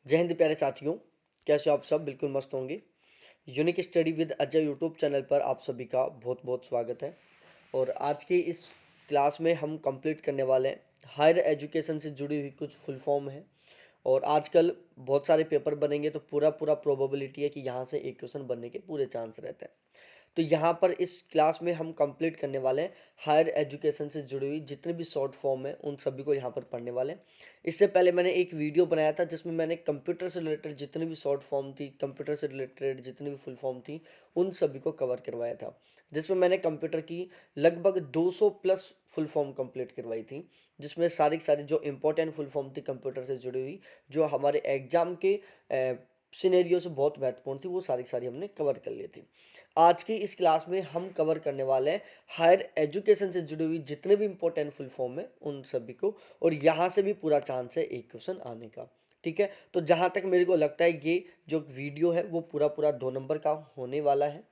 जय हिंद प्यारे साथियों, कैसे हो आप सब? बिल्कुल मस्त होंगे। Unique study with Ajay YouTube channel पर आप सभी का बहुत बहुत स्वागत है। और आज की इस क्लास में हम कंप्लीट करने वाले हैं हायर एजुकेशन से जुड़ी हुई कुछ फुल फॉर्म है। और आजकल बहुत सारे पेपर बनेंगे तो पूरा पूरा प्रोबेबिलिटी है कि यहाँ से एक क्वेश्चन बनने के पूरे चांस रहते हैं। तो यहाँ पर इस क्लास में हम कंप्लीट करने वाले हैं हायर एजुकेशन से जुड़ी हुई जितने भी शॉर्ट फॉर्म है उन सभी को यहाँ पर पढ़ने वाले हैं। इससे पहले मैंने एक वीडियो बनाया था जिसमें मैंने कंप्यूटर से रिलेटेड जितनी भी शॉर्ट फॉर्म थी, कंप्यूटर से रिलेटेड जितनी भी फुल फॉर्म थी, उन सभी को कवर करवाया था, जिसमें मैंने कंप्यूटर की लगभग 200 प्लस फुल फॉर्म कंप्लीट करवाई थी, जिसमें सारी की सारी जो इंपॉर्टेंट फुल फॉर्म थी कंप्यूटर से जुड़ी हुई, जो हमारे एग्जाम के सिनेरियो से बहुत महत्वपूर्ण थी, वो सारी की सारी हमने कवर कर ली थी। आज की इस क्लास में हम कवर करने वाले हैं हायर एजुकेशन से जुड़ी हुई जितने भी इंपॉर्टेंट फुल फॉर्म है उन सभी को, और यहाँ से भी पूरा चांस है एक क्वेश्चन आने का। ठीक है, तो जहाँ तक मेरे को लगता है ये जो वीडियो है वो पूरा पूरा 2 नंबर का होने वाला है।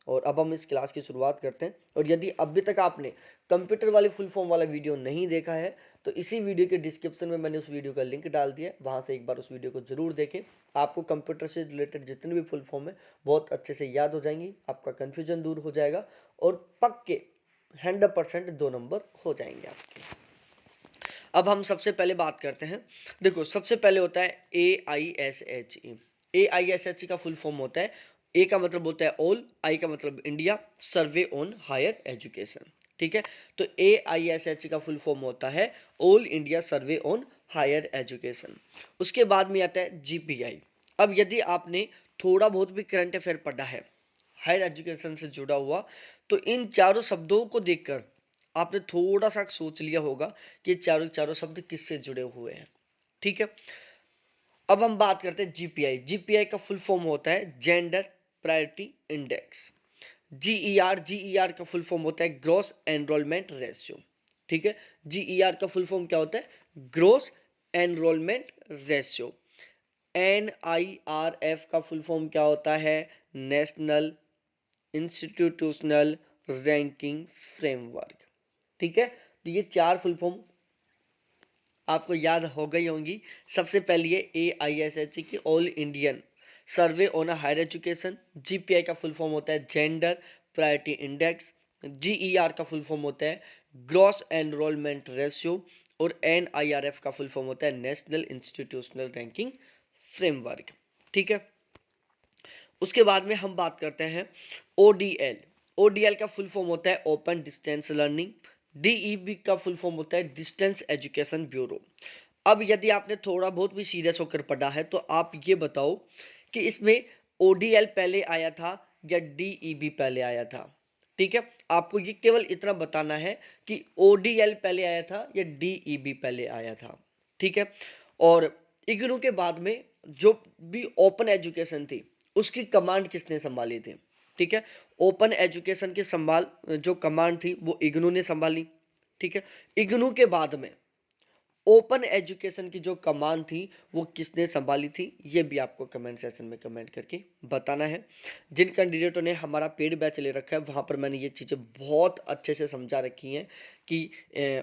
और अब हम इस क्लास की शुरुआत करते हैं। और यदि अभी तक आपने कंप्यूटर वाली फुल फॉर्म वाला वीडियो नहीं देखा है तो इसी वीडियो के डिस्क्रिप्शन में मैंने उस वीडियो का लिंक डाल दिया है, वहाँ से एक बार उस वीडियो को जरूर देखें। आपको कंप्यूटर से रिलेटेड जितनी भी फुल फॉर्म है बहुत अच्छे से याद हो जाएंगी, आपका कन्फ्यूजन दूर हो जाएगा और पक्के 100% 2 नंबर हो जाएंगे आपके। अब हम सबसे पहले बात करते हैं। देखो, सबसे पहले होता है AISHE। AISHE का फुल फॉर्म होता है, ए का मतलब होता है ऑल, आई का मतलब India, survey on higher education. ठीक है, तो AISHE का फुल फॉर्म होता है all India survey on higher education. उसके बाद में आता है GPI। अब यदि आपने थोड़ा बहुत भी करंट अफेयर पढ़ा है हायर एजुकेशन से जुड़ा हुआ, तो इन चारों शब्दों को देखकर आपने थोड़ा सा सोच लिया होगा कि ये चारों चारों शब्द किससे जुड़े हुए हैं। ठीक है, अब हम बात करते हैं जीपीआई। जीपीआई का फुल फॉर्म होता है जेंडर प्रायोरिटी इंडेक्स। जीईआर का फुल फॉर्म होता है ग्रॉस एनरोलमेंट रेशियो। ठीक है, जीईआर का फुल फॉर्म क्या होता है? Gross enrolment ratio. NIRF का फुल फॉर्म क्या होता है? National institutional ranking framework. ठीक है, तो ये चार फुल फॉर्म आपको याद हो गई होंगी। सबसे पहले ये AISHE की all Indian survey on higher education. GPI का फुल फॉर्म होता है जेंडर प्रायोरिटी इंडेक्स। GER का फुल फॉर्म होता है ग्रॉस एनरोलमेंट रेशियो। और NIRF का फुल फॉर्म होता है नेशनल इंस्टीट्यूशनल रैंकिंग फ्रेमवर्क। ठीक है, उसके बाद में हम बात करते हैं ODL। ODL का फुल फॉर्म होता है ओपन डिस्टेंस लर्निंग। DEB का फुल फॉर्म होता है डिस्टेंस एजुकेशन ब्यूरो। अब यदि आपने थोड़ा बहुत भी सीरियस होकर पढ़ा है तो आप ये बताओ कि इसमें ODL पहले आया था या DEB पहले आया था। ठीक है, आपको ये केवल इतना बताना है कि ODL पहले आया था या DEB पहले आया था। ठीक है, और इग्नू के बाद में जो भी ओपन एजुकेशन थी उसकी कमांड किसने संभाली थी? ठीक है, ओपन एजुकेशन की संभाल जो कमांड थी वो इग्नू ने संभाली। ठीक है, इग्नू के बाद में ओपन एजुकेशन की जो कमांड थी वो किसने संभाली थी, ये भी आपको कमेंट सेक्शन में कमेंट करके बताना है। जिन कैंडिडेटों ने हमारा पेड बैच ले रखा है वहाँ पर मैंने ये चीज़ें बहुत अच्छे से समझा रखी हैं कि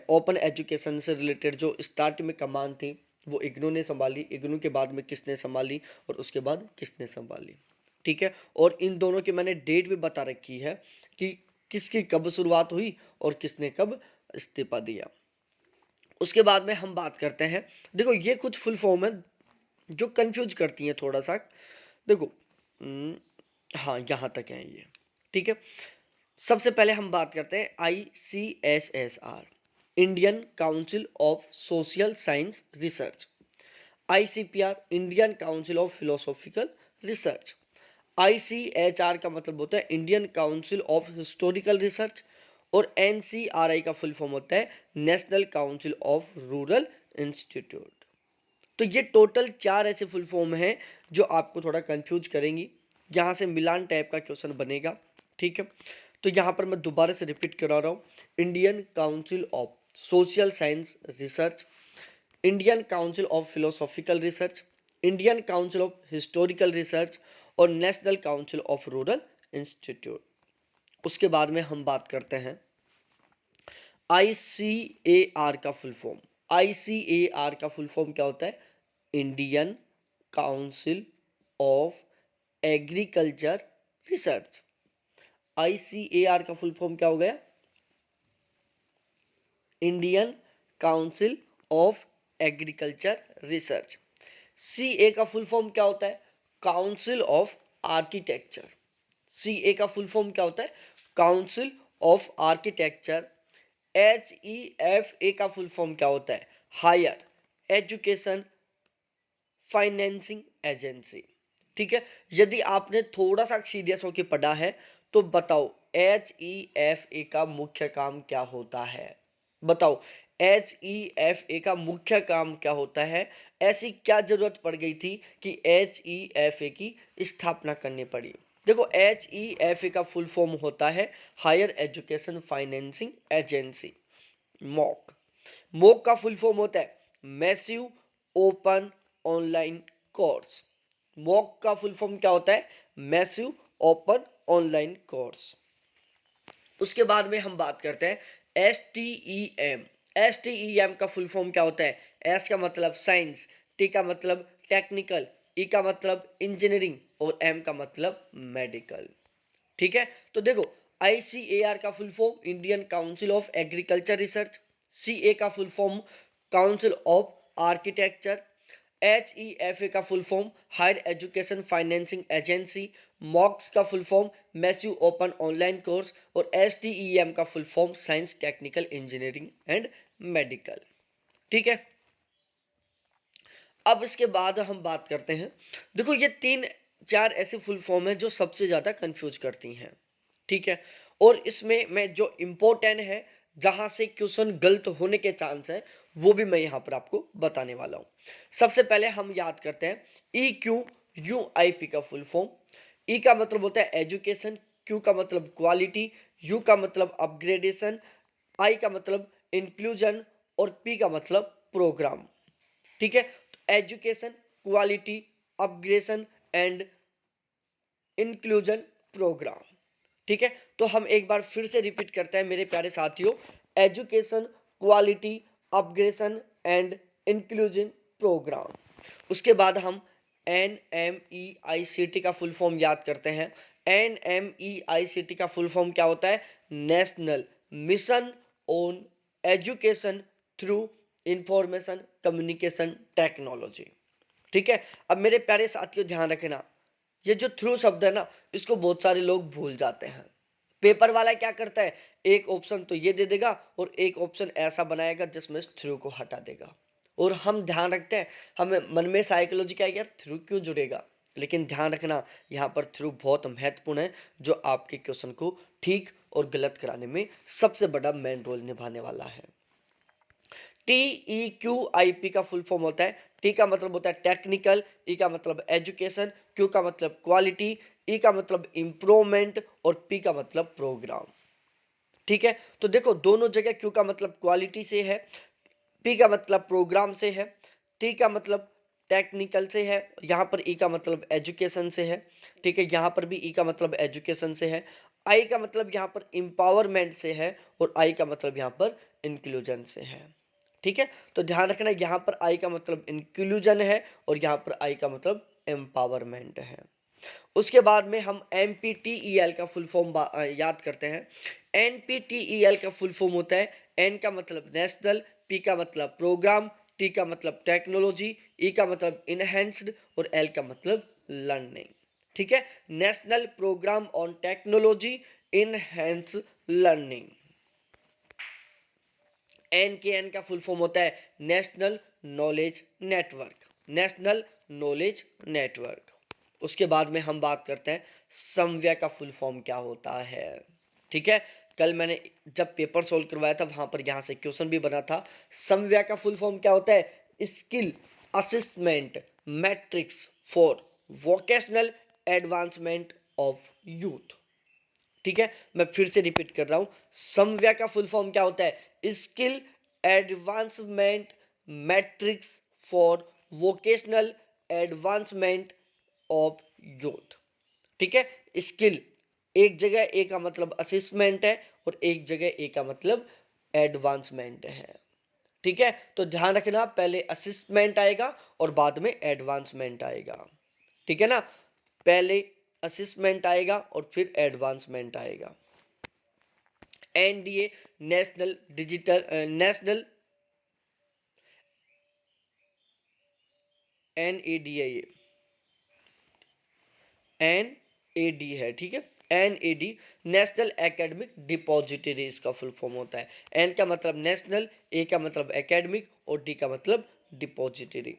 ओपन एजुकेशन से रिलेटेड जो स्टार्ट में कमांड थी वो इग्नू ने संभाली, इग्नू के बाद में किसने संभाली और उसके बाद किसने संभाली। ठीक है, और इन दोनों की मैंने डेट भी बता रखी है कि किसकी कब शुरुआत हुई और किसने कब इस्तीफा दिया। उसके बाद में हम बात करते हैं। देखो, ये कुछ फुल फॉर्म है जो कंफ्यूज करती हैं थोड़ा सा। देखो, हाँ, यहाँ तक है ये। ठीक है, सबसे पहले हम बात करते हैं ICSSR, Indian council of social science research. ICPR, Indian council of philosophical research. ICHR का मतलब होता है Indian council of historical research. और NCRI का फुल फॉर्म होता है national council of rural institute. तो ये टोटल 4 ऐसे फुल फॉर्म हैं जो आपको थोड़ा कंफ्यूज करेंगी। यहाँ से मिलान टाइप का क्वेश्चन बनेगा। ठीक है, तो यहाँ पर मैं दोबारा से रिपीट करा रहा हूँ। Indian council of social science research, Indian council of philosophical research, Indian council of historical research और national council of rural institute. उसके बाद में हम बात करते हैं ICAR का फुल फॉर्म। ICAR का फुल फॉर्म क्या होता है? Indian council of agriculture research. ICAR का फुल फॉर्म क्या हो गया? Indian council of agriculture research. CA का फुल फॉर्म क्या होता है? Council of architecture. CA का फुल फॉर्म क्या होता है? Council of architecture. HEFA का फुल फॉर्म क्या होता है? Higher education financing agency. ठीक है, यदि आपने थोड़ा सा सीरियस होकर पढ़ा है तो बताओ HEFA का मुख्य काम क्या होता है? बताओ HEFA का मुख्य काम क्या होता है? ऐसी क्या जरूरत पड़ गई थी कि HEFA की स्थापना करनी पड़ी? देखो, HEFA का फुल फॉर्म होता है higher education financing agency, MOOC. MOOC का फुल फॉर्म होता है massive open online course. MOOC का फुल फॉर्म क्या होता है? Massive open online course. उसके बाद में हम बात करते हैं STEM। STEM का फुल फॉर्म क्या होता है? S का मतलब साइंस, T का मतलब टेक्निकल, E का मतलब इंजीनियरिंग और M का मतलब मेडिकल। ठीक है, तो देखो ICAR का full form Indian council of agriculture research, CA का full form council of architecture, HEFA का full form higher education financing agency, MOOCs का full form massive open online course और STEM का full form science technical engineering and medical. ठीक है, अब इसके बाद हम बात करते हैं, देखो ये 3-4 ऐसे फुल फॉर्म है जो सबसे ज़्यादा कंफ्यूज करती हैं। ठीक है, और इसमें मैं जो इम्पोर्टेंट है, जहां से क्वेश्चन गलत होने के चांस है, वो भी मैं यहां पर आपको बताने वाला हूं। सबसे पहले हम याद करते हैं EQUIP का फुल फॉर्म। ई का मतलब होता है एजुकेशन, क्यू का मतलब क्वालिटी, यू का मतलब अपग्रेडेशन, आई का मतलब इंक्लूजन और पी का मतलब प्रोग्राम। ठीक है, तो education, quality, upgradation and inclusion programme. ठीक है, तो हम एक बार फिर से रिपीट करते हैं मेरे प्यारे साथियों, education, quality, upgradation and inclusion programme. उसके बाद हम NMEICT का फुल फॉर्म याद करते हैं। NMEICT का फुल फॉर्म क्या होता है? National mission on education through information communication technology. ठीक है, अब मेरे प्यारे साथियों ध्यान रखना, ये जो थ्रू शब्द है ना, इसको बहुत सारे लोग भूल जाते हैं। पेपर वाला क्या करता है, एक ऑप्शन तो ये दे देगा और एक ऑप्शन ऐसा बनाएगा जिसमें थ्रू को हटा देगा, और हम ध्यान रखते हैं, हमें मन में साइकोलॉजी क्या है, यार थ्रू क्यों जुड़ेगा? लेकिन ध्यान रखना, यहाँ पर थ्रू बहुत महत्वपूर्ण है, जो आपके क्वेश्चन को ठीक और गलत कराने में सबसे बड़ा मेन रोल निभाने वाला है। TEQIP का फुल फॉर्म होता है, टी का मतलब होता है टेक्निकल, ई का मतलब एजुकेशन, क्यू का मतलब क्वालिटी, ई का मतलब इंप्रूवमेंट और पी का मतलब प्रोग्राम। ठीक है, तो देखो दोनों जगह क्यू का मतलब क्वालिटी से है, पी का मतलब प्रोग्राम से है, टी का मतलब टेक्निकल से है, यहाँ पर ई का मतलब एजुकेशन से है। ठीक है, यहाँ पर भी ई का मतलब एजुकेशन से है, आई का मतलब यहाँ पर एम्पावरमेंट से है और आई का मतलब यहाँ पर इंक्लूजन से है। ठीक है, तो ध्यान रखना, यहाँ पर आई का मतलब इंक्लूजन है और यहाँ पर आई का मतलब एम्पावरमेंट है। उसके बाद में हम NPTEL का फुल फॉर्म याद करते हैं। NPTEL का फुल फॉर्म होता है, N का मतलब नेशनल, P का मतलब प्रोग्राम, T का मतलब टेक्नोलॉजी, E का मतलब इनहेंस्ड और L का मतलब लर्निंग। ठीक है, national programme on technology enhance learning. NKN का फुल फॉर्म होता है national knowledge network, national knowledge network. उसके बाद में हम बात करते हैं समव्यय का फुल फॉर्म क्या होता है। ठीक है, कल मैंने जब पेपर सोल्व करवाया था वहां पर यहाँ से क्वेश्चन भी बना था। समव्यय का फुल फॉर्म क्या होता है? Skill assessment matrix for vocational advancement of youth. ठीक है, मैं फिर से रिपीट कर रहा हूं, समव्यय का फुल फॉर्म क्या होता है? Skill advancement matrix for vocational advancement of youth. ठीक है, स्किल एक जगह ए का मतलब असेसमेंट है और एक जगह ए का मतलब एडवांसमेंट है। ठीक है, तो ध्यान रखना पहले असिस्टमेंट आएगा और बाद में एडवांसमेंट आएगा, ठीक है ना, पहले असिस्टमेंट आएगा और फिर एडवांसमेंट आएगा। NDA national digital national NADA NAD है, ठीक है, एनएडी नेशनल एकेडमिक डिपॉजिटरी इसका फुल फॉर्म होता है। एन का मतलब नेशनल, ए का मतलब एकेडमिक और डी का मतलब डिपॉजिटरी।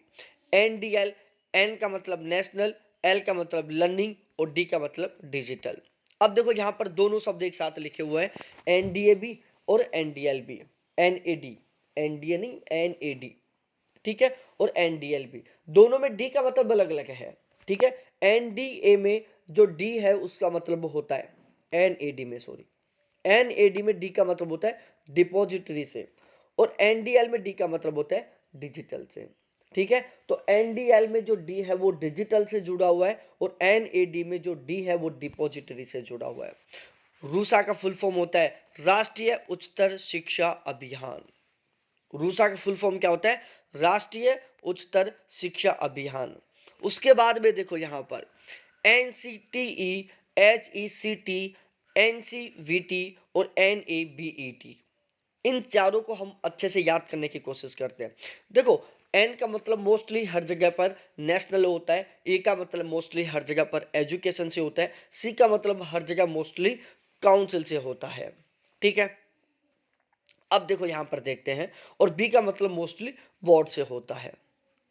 एनडीएल, एन का मतलब नेशनल, एल का मतलब लर्निंग और डी का मतलब डिजिटल। अब देखो यहाँ पर दोनों शब्द एक साथ लिखे हुए हैं, एनडीए भी और एनडीएल भी। एनएडी, एनडीए नहीं एनएडी, ठीक है, और एनडीएल भी, दोनों में डी का मतलब अलग अलग है, ठीक है। एनडीए में जो डी है उसका मतलब होता है, एनएडी में सॉरी, एनएडी में डी का मतलब होता है डिपॉजिटरी से, और एनडीएल में डी का मतलब होता है डिजिटल से, ठीक है। तो एनडीएल में जो डी है वो डिजिटल से जुड़ा हुआ है और एनएडी में जो डी है वो डिपॉजिटरी से जुड़ा हुआ है। रूसा का फुल फॉर्म होता है राष्ट्रीय उच्चतर शिक्षा अभियान। रूसा का फुल फॉर्म क्या होता है, राष्ट्रीय उच्चतर शिक्षा अभियान। उसके बाद में देखो यहाँ पर एनसीटीई, एचईसीटी, एनसीवीटी और एनएबीईटी, इन चारों को हम अच्छे से याद करने की कोशिश करते हैं। देखो एन का मतलब मोस्टली हर जगह पर नेशनल होता है, ए का मतलब मोस्टली हर जगह पर एजुकेशन से होता है, सी का मतलब हर जगह मोस्टली काउंसिल से होता है, ठीक है। अब देखो यहां पर देखते हैं, और बी का मतलब मोस्टली बोर्ड से होता है।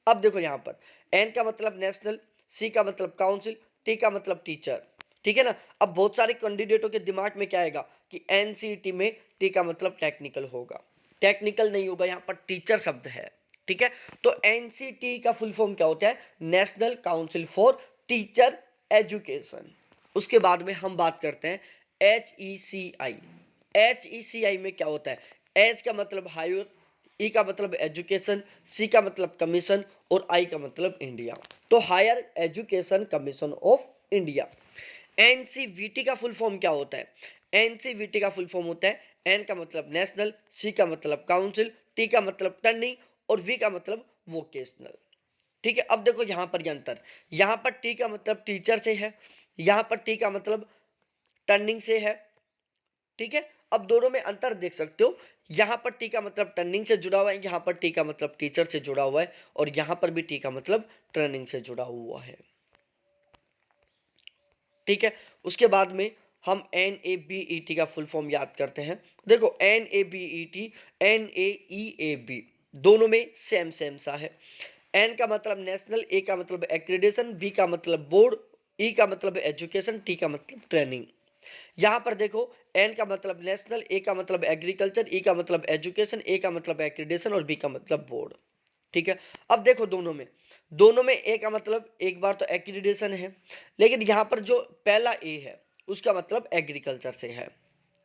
अब देखो यहां पर एन का मतलब नेशनल, सी का मतलब काउंसिल, टी का मतलब टीचर, ठीक है ना। अब बहुत सारे कैंडिडेटों के दिमाग में क्या आएगा कि एनसीईटी में टी का मतलब टेक्निकल होगा, टेक्निकल नहीं होगा, यहां पर टीचर शब्द है, ठीक है। तो एनसीटी का फुल फॉर्म क्या होता है, national council for teacher education. उसके बाद में हम बात करते हैं एचईसीआई। एचईसीआई में क्या होता है, एच का मतलब हायर, ई का मतलब एजुकेशन, सी का मतलब कमीशन और आई का मतलब इंडिया, तो higher education commission of India. NCVT का फुल फॉर्म क्या होता है, एनसीवीटी का फुल फॉर्म होता है एन का मतलब नेशनल, सी का मतलब काउंसिल, टी का मतलब टर्निंग और वी का मतलब वोकेशनल, ठीक है। अब देखो यहां पर अंतर, यहां पर टी का मतलब टीचर से है, यहां पर टी का मतलब टर्निंग से है, ठीक है। अब दोनों में अंतर देख सकते हो, यहां पर टी का मतलब टर्निंग से जुड़ा हुआ है, यहां पर टी का मतलब टीचर से जुड़ा हुआ है, और यहां पर भी टी का मतलब टर्निंग से जुड़ा हुआ है, ठीक है। उसके बाद में हम N A B E T का फुल फॉर्म याद करते हैं। देखो N A B E T, N A E A B, दोनों में सेम सेम सा है। एन का मतलब नेशनल, ए का मतलब एक्रेडिटेशन, बी का मतलब बोर्ड, ई का मतलब एजुकेशन, टी का मतलब ट्रेनिंग। यहां पर देखो एन का मतलब नेशनल, ए का मतलब एग्रीकल्चर, ई का मतलब एजुकेशन, ए का मतलब एक्रेडिटेशन और बी का मतलब बोर्ड, ठीक है। अब देखो दोनों में ए का मतलब एक बार तो एक्रीडेशन है, लेकिन यहां पर जो पहला ए है उसका मतलब एग्रीकल्चर से है,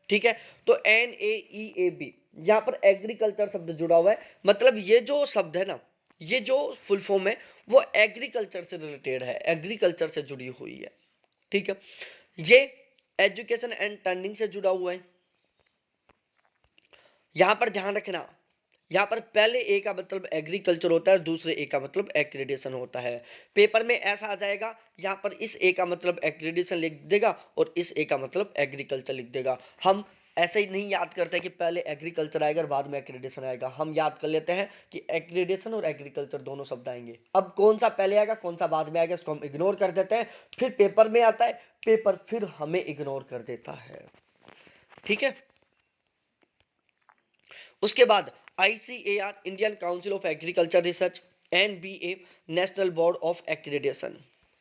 ठीक है। तो N A E A B, यहां पर एग्रीकल्चर शब्द जुड़ा हुआ है, मतलब ये जो शब्द है ना, ये जो फुल फॉर्म है वो एग्रीकल्चर से रिलेटेड है, एग्रीकल्चर से जुड़ी हुई है, ठीक है। ये एजुकेशन एंड टर्निंग से जुड़ा हुआ है। यहां पर ध्यान रखना, यहाँ पर पहले ए का मतलब एग्रीकल्चर होता है, दूसरे ए का मतलब एक्रेडिटेशन होता है। पेपर में ऐसा आ जाएगा, यहाँ पर इस ए का मतलब एक्रेडिटेशन लिख देगा और इस ए का मतलब एग्रीकल्चर लिख देगा। हम ऐसे ही नहीं याद करते कि पहले एग्रीकल्चर आएगा और बाद में एक्रेडिटेशन आएगा, हम याद कर लेते हैं कि एक्रेडिटेशन और एग्रीकल्चर दोनों शब्द आएंगे। अब कौन सा पहले आएगा कौन सा बाद में आएगा इसको हम इग्नोर कर देते हैं, फिर पेपर में आता है, पेपर फिर हमें इग्नोर कर देता है, ठीक है। उसके बाद ICAR, Indian council of agriculture research, NBA, national board of accreditation,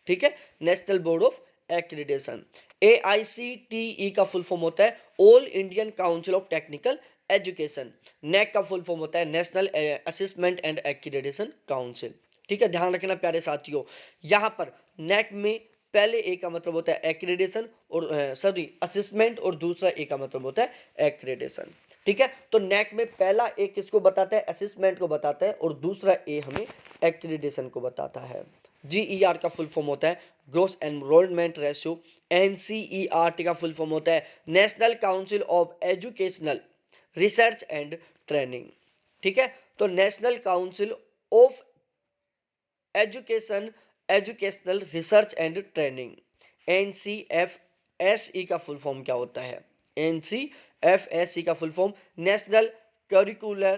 ठीक है, national board of accreditation. AICTE का फुल फॉर्म होता है all Indian council of technical education. NAC का फुल फॉर्म होता है national assessment and accreditation council, ठीक है। ध्यान रखना प्यारे साथियों, यहाँ पर NAC में पहले ए का मतलब होता है एक्रीडेशन और सॉरी असेसमेंट, और दूसरा ए का मतलब होता है एक्रीडेशन, ठीक है। तो नैक में पहला ए किसको बताता है, असेसमेंट को बताता है, और दूसरा ए हमें एक्रेडिटेशन को बताता है। GER का फुल फॉर्म होता है ग्रोस एनरोलमेंट रेशियो। NCERT का फुल फॉर्म होता है national council of educational research and training. ठीक है। तो national council of education, educational research and training, NCFSE का फुल फॉर्म क्या होता है? NCFSE का full form national curricular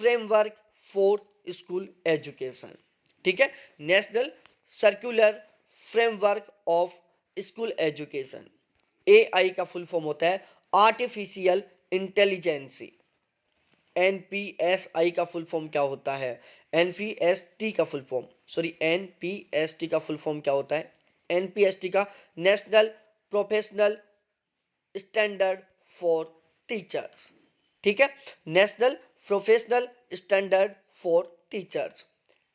framework for school education. ठीक है, national circular framework of school education. AI का फुल फॉर्म होता है आर्टिफिशियल इंटेलिजेंसी। NPSI का फुल फॉर्म क्या होता है? NPST का फुल फॉर्म, सॉरी, NPST का फुल फॉर्म क्या होता है? NPST का national professional standard for teachers. ठीक है, national professional standard for teachers.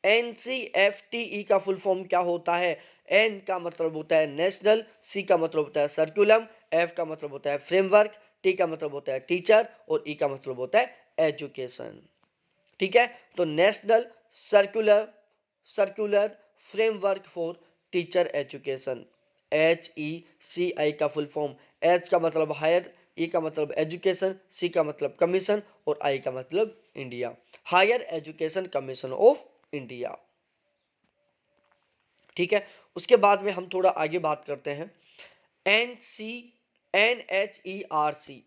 NCFTE का फुल फॉर्म क्या होता है? N का मतलब होता है नेशनल, C का मतलब होता है सर्कुलम, F का मतलब होता है फ्रेमवर्क, T का मतलब होता है टीचर और E का मतलब होता है एजुकेशन। ठीक है, तो national circular circular framework for teacher education, HECI का फुल फॉर्म। H का मतलब हायर, E का मतलब एजुकेशन, C का मतलब कमीशन और I का मतलब India, higher education commission of India. ठीक है, उसके बाद में हम थोड़ा आगे बात करते हैं। NHERC,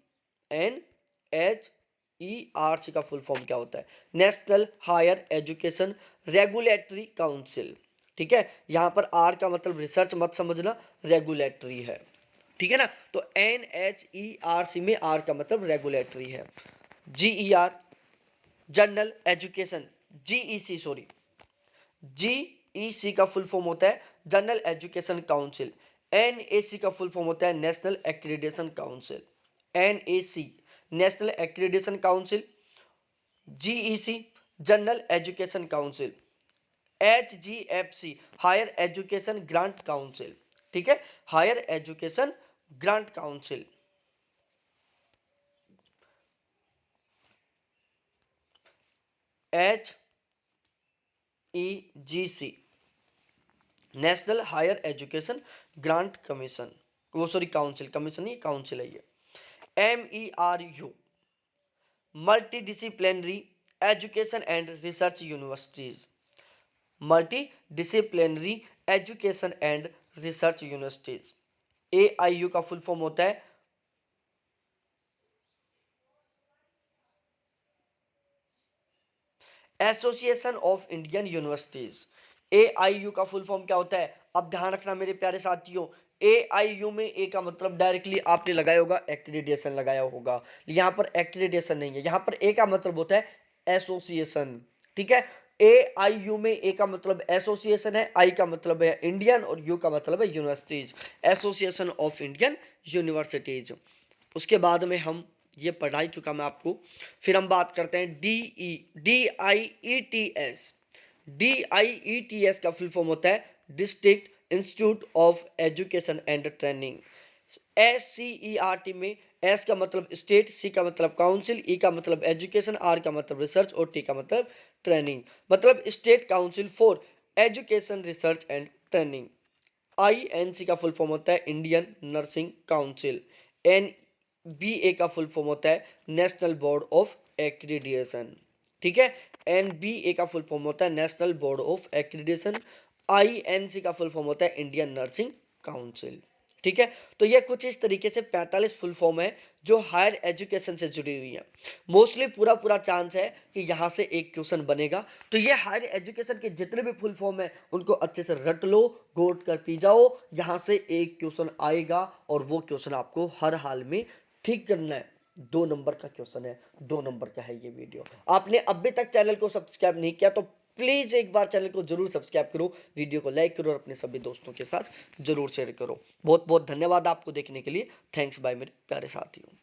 NHERC का फुल फॉर्म क्या होता है? National higher education regulatory council. ठीक है, यहां पर R का मतलब रिसर्च मत समझना, रेगुलेटरी है। ठीक है ना, तो NHERC में R का मतलब रेगुलेटरी है। GER general education, GEC sorry, GEC का फुल फॉर्म होता है जनरल एजुकेशन काउंसिल। NAC का फुल फॉर्म होता है national accreditation council, NAC national accreditation council. GEC general education council. HGFC higher education grant council. ठीक है, higher education grant council. HEGC national higher education grant commission, वो sorry council, commission नहीं, council है ये। MERU multidisciplinary education and research universities, multidisciplinary education and research universities. AIU का full form होता है association of Indian universities. AIU का full form क्या होता है? अब ध्यान रखना मेरे प्यारे साथियों, AIU में A का मतलब डायरेक्टली आपने लगाया होगा एक्रीडिएशन लगाया होगा, यहाँ पर एक्रीडिएशन नहीं है, यहाँ पर A का मतलब होता है एसोसिएशन। ठीक है, AIU में A का मतलब एसोसिएशन है, I का मतलब है इंडियन और U का मतलब है universities, association of Indian universities. उसके बाद में हम ये पढ़ा ही चुका मैं आपको। फिर हम बात करते हैं DIETS। DIETS का फुल फॉर्म होता है district institute of education and training. SCERT में S का मतलब स्टेट, C का मतलब काउंसिल, E का मतलब एजुकेशन, R का मतलब रिसर्च और T का मतलब ट्रेनिंग, मतलब state council for education research and training. INC का फुल फॉर्म होता है इंडियन नर्सिंग काउंसिल। NBA का फुल फॉर्म होता है नेशनल बोर्ड ऑफ एक्रीडिएशन। ठीक है, NBA का फुल फॉर्म होता है national board of accreditation. INC का फुल फॉर्म होता है इंडियन नर्सिंग काउंसिल। ठीक है, तो ये कुछ इस तरीके से 45 फुल फॉर्म है जो हायर एजुकेशन से जुड़ी हुई है। मोस्टली पूरा पूरा चांस है कि यहाँ से एक क्वेश्चन बनेगा, तो ये हायर एजुकेशन के जितने भी फुल फॉर्म है उनको अच्छे से रट लो, गोट कर पी जाओ, यहाँ से एक क्वेश्चन आएगा और वो क्वेश्चन आपको हर हाल में ठीक करना है। 2 नंबर का क्वेश्चन है, 2 नंबर का है ये वीडियो। आपने अभी तक चैनल को सब्सक्राइब नहीं किया तो प्लीज एक बार चैनल को जरूर सब्सक्राइब करो, वीडियो को लाइक करो और अपने सभी दोस्तों के साथ जरूर शेयर करो। बहुत बहुत धन्यवाद आपको देखने के लिए। थैंक्स बाय मेरे प्यारे साथियों।